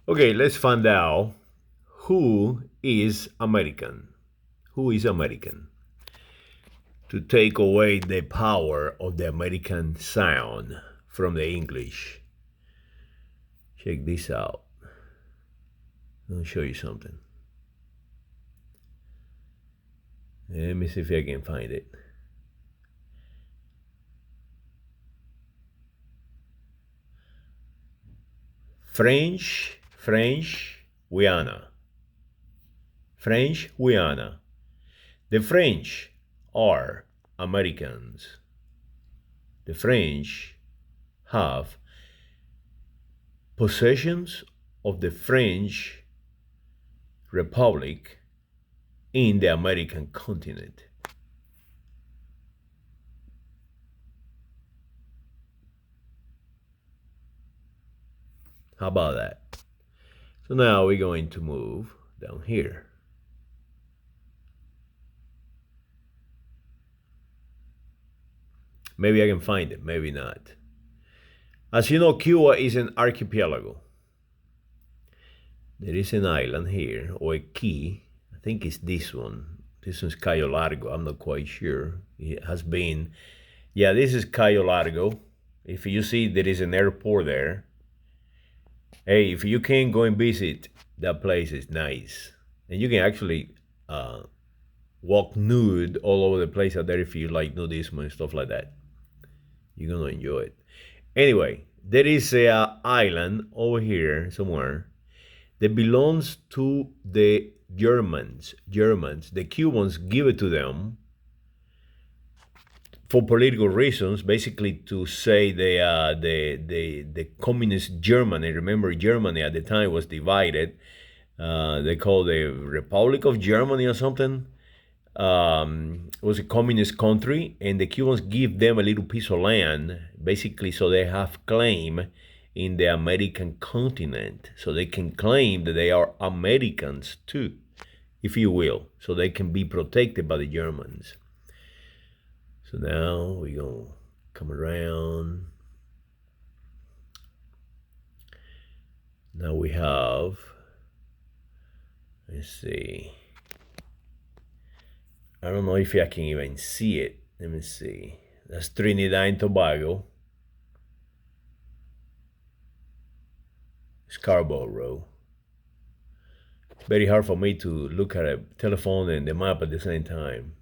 Okay, let's find out who is American. Who is American? To take away the power of the American sound from the English. Check this out. Let me show you something. Let me see if I can find it. French Guiana. French Guiana. The French are Americans. The French have possessions of the French Republic in the American continent. How about that? So now we're going to move down here. Maybe I can find it, maybe not. As you know, Cuba is an archipelago. There is an island here, or a key. I think it's this one. This one's Cayo Largo. I'm not quite sure. It has been. Yeah, this is Cayo Largo. If you see, there is an airport there. Hey, if you can go and visit, that place is nice. And you can actually walk nude all over the place out there if you like nudism and stuff like that. You're going to enjoy it. Anyway, there is a island over here somewhere that belongs to the Germans. The Cubans give it to them for political reasons, basically to say the communist Germany. Remember, Germany at the time was divided. They called the Republic of Germany or something. It was a communist country, and the Cubans give them a little piece of land, basically, so they have claim in the American continent, so they can claim that they are Americans too, if you will, so they can be protected by the Germans. So now we're going to come around. Now we have, let's see. I don't know if I can even see it. Let me see. That's Trinidad and Tobago. Scarborough. It's very hard for me to look at a telephone and the map at the same time.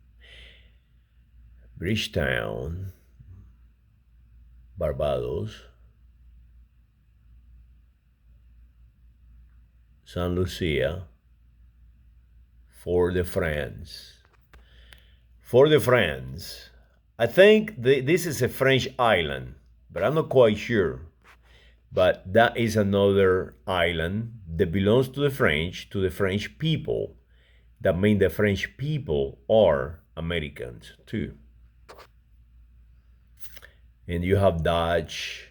Bridgetown, Barbados, San Lucia, Fort-de-France. Fort-de-France. I think this is a French island, but I'm not quite sure. But that is another island that belongs to the French people. That means the French people are Americans too. And you have Dutch.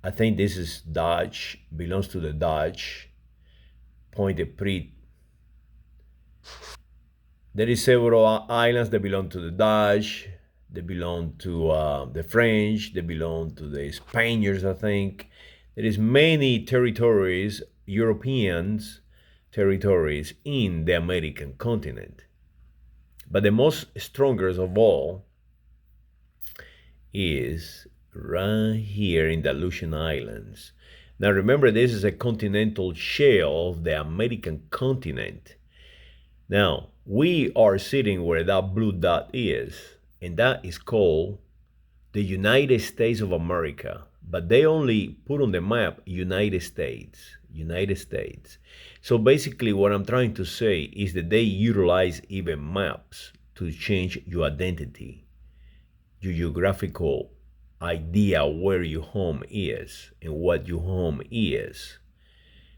I think this is Dutch, belongs to the Dutch. Pointe-Prit. There is several islands that belong to the Dutch. They belong to the French. They belong to the Spaniards, I think. There is many territories, Europeans territories in the American continent. But the most strongest of all is right here in the Aleutian Islands. Now remember, this is a continental shell of the American continent. Now, we are sitting where that blue dot is, and that is called the United States of America. But they only put on the map United States. So basically what I'm trying to say is that they utilize even maps to change your identity, your geographical idea where your home is and what your home is.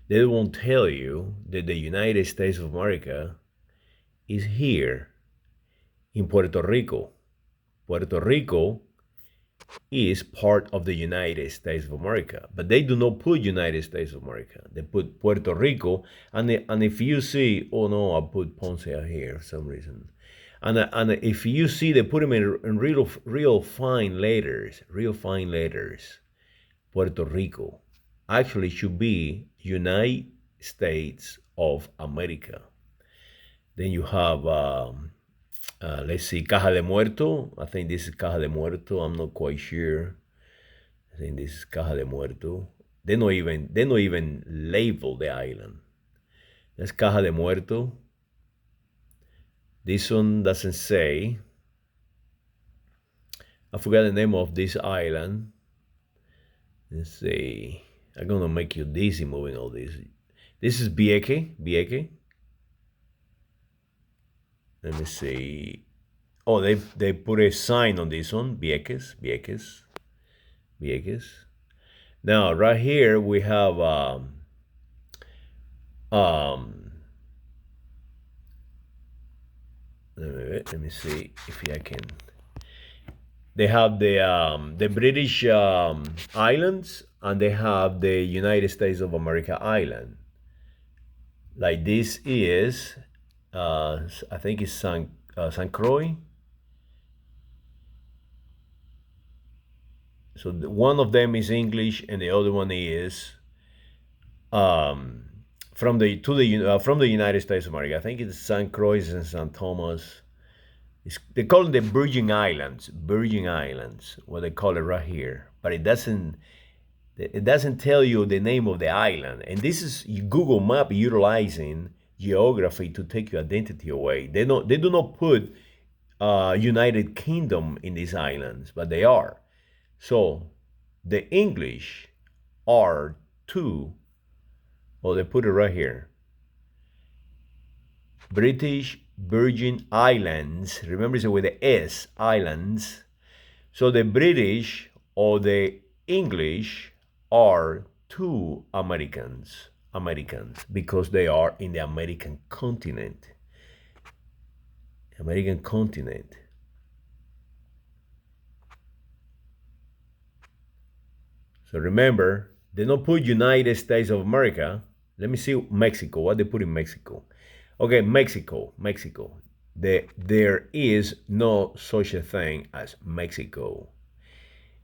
They won't tell you that the United States of America is here in Puerto Rico. Puerto Rico is part of the United States of America, but they do not put United States of America. They put Puerto Rico, and if you see, oh no, I put Ponce here for some reason. And if you see, they put them in real fine letters, Puerto Rico. actually should be United States of America. Then you have, let's see, Caja de Muerto. I think this is Caja de Muerto. I'm not quite sure. I think this is Caja de Muerto. They not even label the island. That's Caja de Muerto. This one doesn't say. I forgot the name of this island. Let's see. I'm gonna make you dizzy moving all this. This is Vieque. Vieque. Let me see. Oh, they put a sign on this one. Vieques. Vieques. Vieques. Now right here we have um let me see if I can. They have the British islands, and they have the United States of America island. Like this is, I think it's San Croix. So one of them is English, and the other one is um, from the United States of America. I think it's San Croix and San Thomas. They call them the Virgin Islands, what they call it right here. But it doesn't tell you the name of the island. And this is Google Map utilizing geography to take your identity away. They do not put United Kingdom in these islands, but they are. So the English are two. Oh, they put it right here. British Virgin Islands. Remember, it's with the S, islands. So the British or the English are two Americans, because they are in the American continent. American continent. So remember, they don't put United States of America. Let me see Mexico. What they put in Mexico? Okay, Mexico. There is no such a thing as Mexico.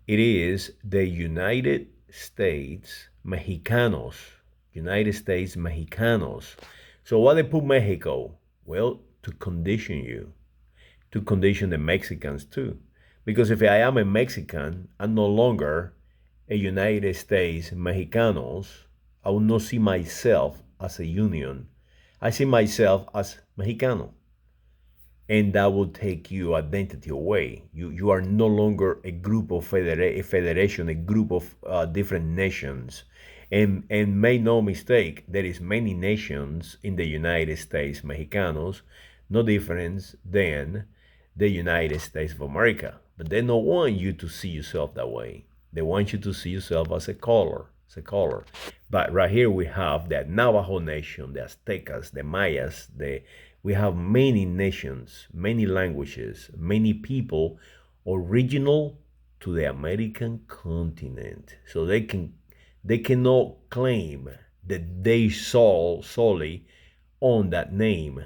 It is the United States Mexicanos. United States Mexicanos. So why they put Mexico? Well, to condition you, to condition the Mexicans too. Because if I am a Mexican, I'm no longer a United States Mexicanos. I will not see myself as a union. I see myself as Mexicano. And that will take your identity away. You are no longer a group of a federation, a group of different nations. And make no mistake, there is many nations in the United States Mexicanos, no difference than the United States of America. But they don't want you to see yourself that way. They want you to see yourself as a color. But right here we have the Navajo nation, the Aztecas, the Mayas, we have many nations, many languages, many people original to the American continent. So they cannot claim that they solely on that name.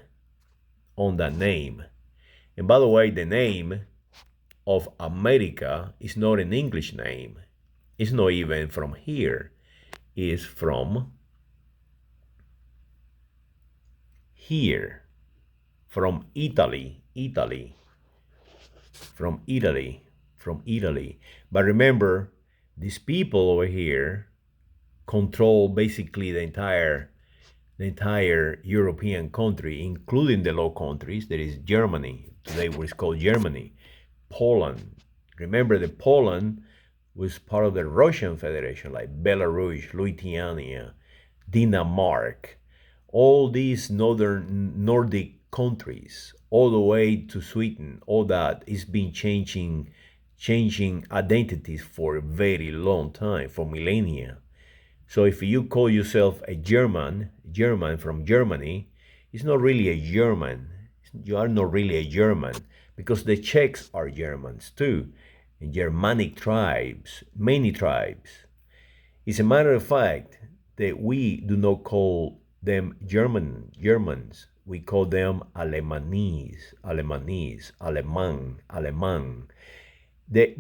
And by the way, the name of America is not an English name. It's not even from here. It's from here, from Italy. But remember, these people over here control basically the entire European country, including the Low Countries. There is Germany. Today what is called Germany. Poland. Remember that Poland was part of the Russian Federation, like Belarus, Lithuania, Denmark, all these northern Nordic countries, all the way to Sweden. All that is been changing identities for a very long time, for millennia. So if you call yourself a German from Germany, it's not really a German. You are not really a German, because the Czechs are Germans too, and Germanic tribes, many tribes. It's a matter of fact that we do not call them Germans. We call them Alemanese, Aleman.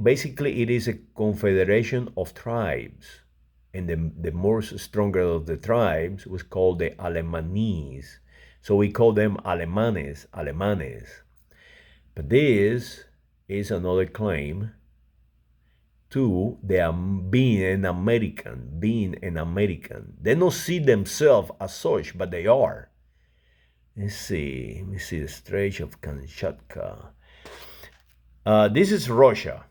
Basically, it is a confederation of tribes. and the most stronger of the tribes was called the Alemanese. So we call them Alemanes, Alemanes. But this is another claim to them being an American, being an American. They don't see themselves as such, but they are. Let me see the Strait of Kamchatka. This is Russia.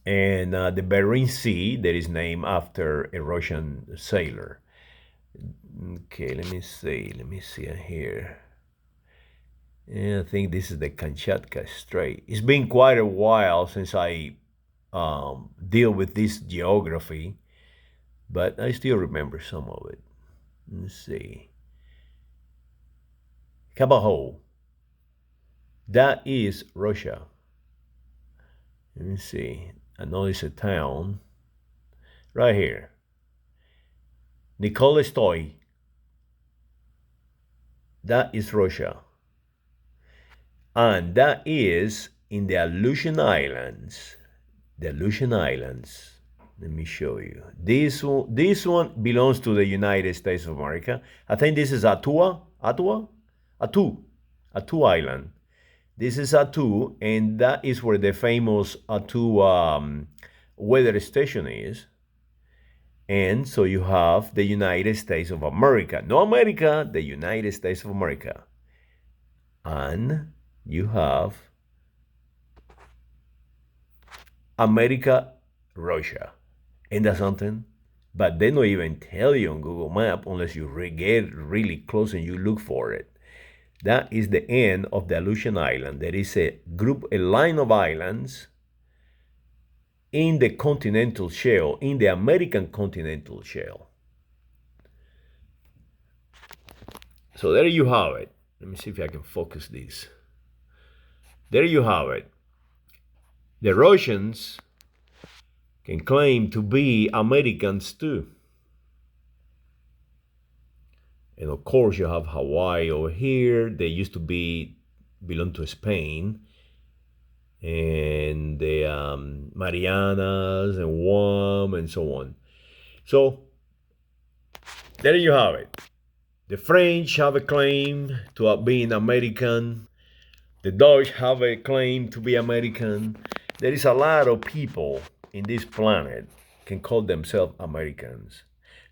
And the Bering Sea, that is named after a Russian sailor. Okay, let me see here. Yeah, I think this is the Kamchatka Strait. It's been quite a while since I deal with this geography, but I still remember some of it. Let's see. Kabaho. That is Russia. Let me see. I know it's a town right here. Nikolastoy. That is Russia. And that is in the Aleutian Islands. The Aleutian Islands. Let me show you. This one belongs to the United States of America. I think this is Attu Island. This is Attu, and that is where the famous Attu weather station is. And so you have the United States of America. No America, the United States of America. And you have America, Russia. Ain't that something? But they don't even tell you on Google Map unless you get really close and you look for it. That is the end of the Aleutian Island. There is a line of islands in the continental shelf, in the American continental shelf. So there you have it. Let me see if I can focus this. There you have it. The Russians can claim to be Americans too. And of course you have Hawaii over here. They used to belong to Spain. And the Marianas and Guam and so on. So there you have it. The French have a claim to being American. The Dutch have a claim to be American. There is a lot of people in this planet can call themselves Americans.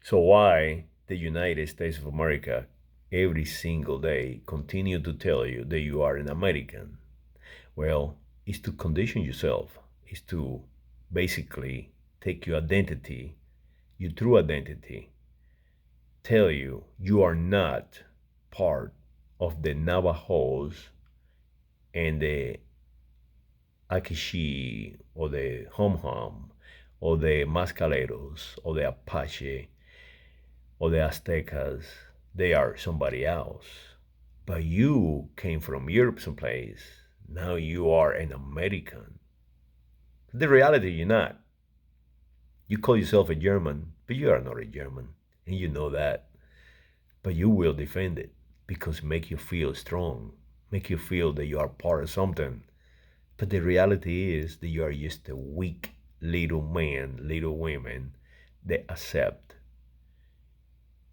So why the United States of America every single day continue to tell you that you are an American? Well, it's to condition yourself. It's to basically take your identity, your true identity, tell you you are not part of the Navajos and the Akishi or the Hom Hom or the Mascaleros or the Apache or the Aztecas. They are somebody else. But you came from Europe someplace. Now you are an American. The reality, you're not. You call yourself a German, but you are not a German. And you know that. But you will defend it because it make you feel strong. Make you feel that you are part of something. But the reality is that you are just a weak little man, little women that accept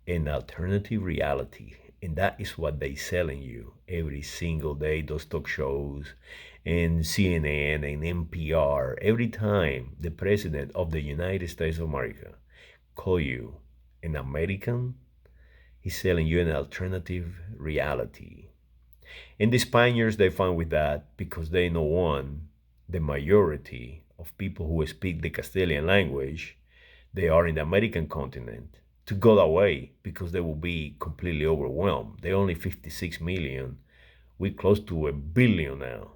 an alternative reality. And that is what they selling you every single day, those talk shows and CNN and NPR. Every time the president of the United States of America call you an American, he's selling you an alternative reality. And the Spaniards, they fine with that because they know one, the majority of people who speak the Castilian language, they are in the American continent. To go that way because they will be completely overwhelmed. They're only 56 million. We're close to 1 billion now.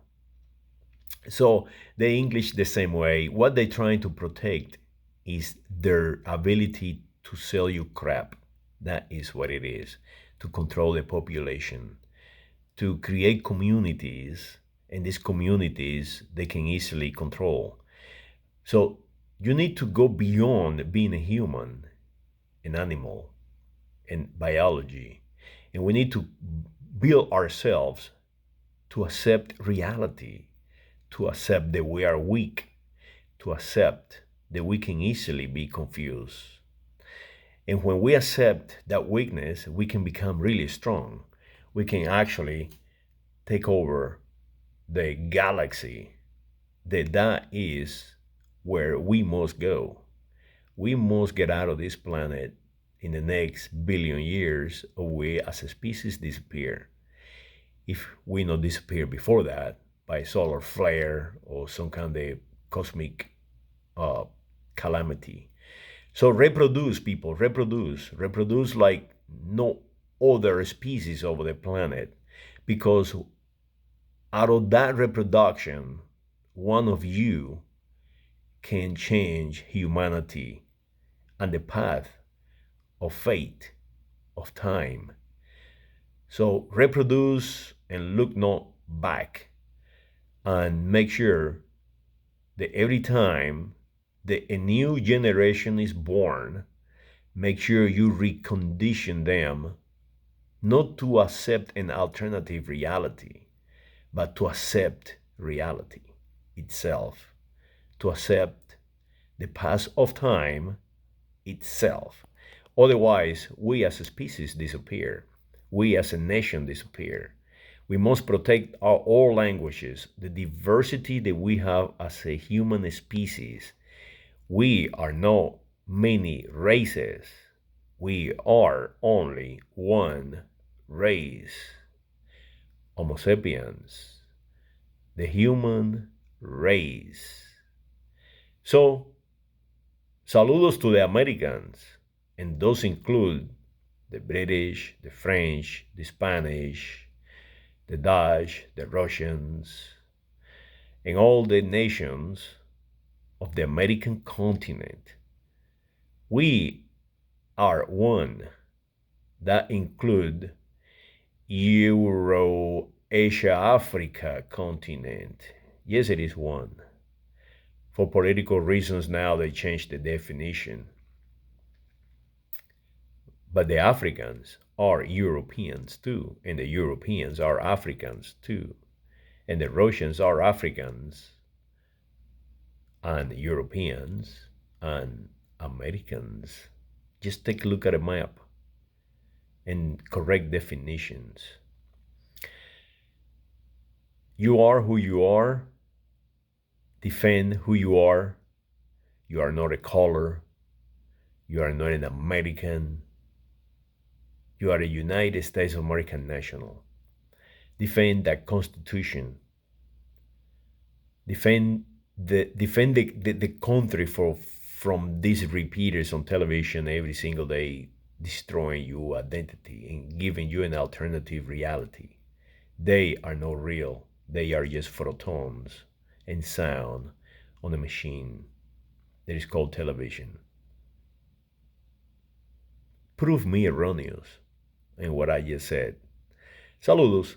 So the English the same way. What they're trying to protect is their ability to sell you crap. That is what it is. To control the population. To create communities. And these communities, they can easily control. So you need to go beyond being a human, an animal, and biology. And we need to build ourselves to accept reality, to accept that we are weak, to accept that we can easily be confused. And when we accept that weakness, we can become really strong. We can actually take over the galaxy. That is where we must go. We must get out of this planet in the next billion years, or we as a species disappear. If we not disappear before that by solar flare or some kind of cosmic uh, calamity. So reproduce, people, reproduce like no other species over the planet, because out of that reproduction, one of you can change humanity and the path of fate, of time. So reproduce and look not back, and make sure that every time that a new generation is born, make sure you recondition them not to accept an alternative reality, but to accept reality itself, to accept the pass of time itself. Otherwise, we as a species disappear. We as a nation disappear. We must protect our all languages, the diversity that we have as a human species. We are not many races. We are only one race, Homo sapiens, the human race. So, saludos to the Americans, and those include the British, the French, the Spanish, the Dutch, the Russians, and all the nations of the American continent. We are one. That include Euro Asia Africa continent. Yes, it is one. For political reasons now they changed the definition. But the Africans are Europeans too, and the Europeans are Africans too, and the Russians are Africans and Europeans and Americans. Just take a look at a map and correct definitions. You are who you are. Defend who you are. You are not a color. You are not an American. You are a United States of American national. Defend that Constitution. Defend the country from these repeaters on television every single day, destroying your identity and giving you an alternative reality. They are not real. They are just photons and sound on a machine that is called television. Prove me erroneous in what I just said. Saludos.